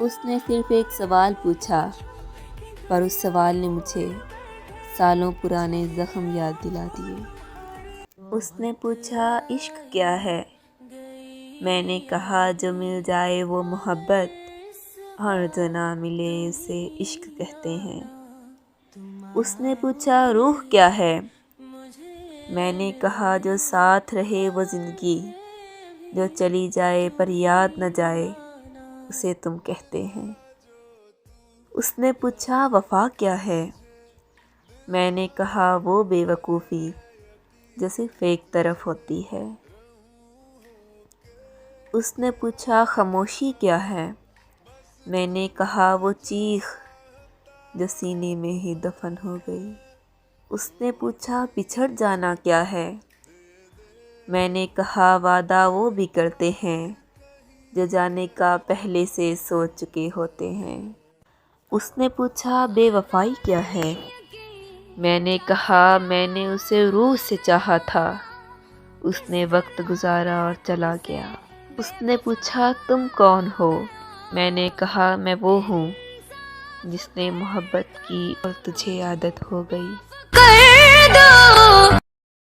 اس نے صرف ایک سوال پوچھا، پر اس سوال نے مجھے سالوں پرانے زخم یاد دلا دیے۔ اس نے پوچھا، عشق کیا ہے؟ میں نے کہا، جو مل جائے وہ محبت، اور جو نہ ملے اسے عشق کہتے ہیں۔ اس نے پوچھا، روح کیا ہے؟ میں نے کہا، جو ساتھ رہے وہ زندگی، جو چلی جائے پر یاد نہ جائے اسے تم کہتے ہیں۔ اس نے پوچھا، وفا کیا ہے؟ میں نے کہا، وہ بے وقوفی جو صرف ایک طرف ہوتی ہے۔ اس نے پوچھا، خاموشی کیا ہے؟ میں نے کہا، وہ چیخ جو سینے میں ہی دفن ہو گئی۔ اس نے پوچھا، بچھڑ جانا کیا ہے؟ میں نے کہا، وعدہ وہ بھی کرتے ہیں جو جانے کا پہلے سے سوچ چکے ہوتے ہیں۔ اس نے پوچھا، بے وفائی کیا ہے؟ میں نے کہا، میں نے اسے روح سے چاہا تھا، اس نے وقت گزارا اور چلا گیا۔ اس نے پوچھا، تم کون ہو؟ میں نے کہا، میں وہ ہوں جس نے محبت کی اور تجھے عادت ہو گئی۔ کر دو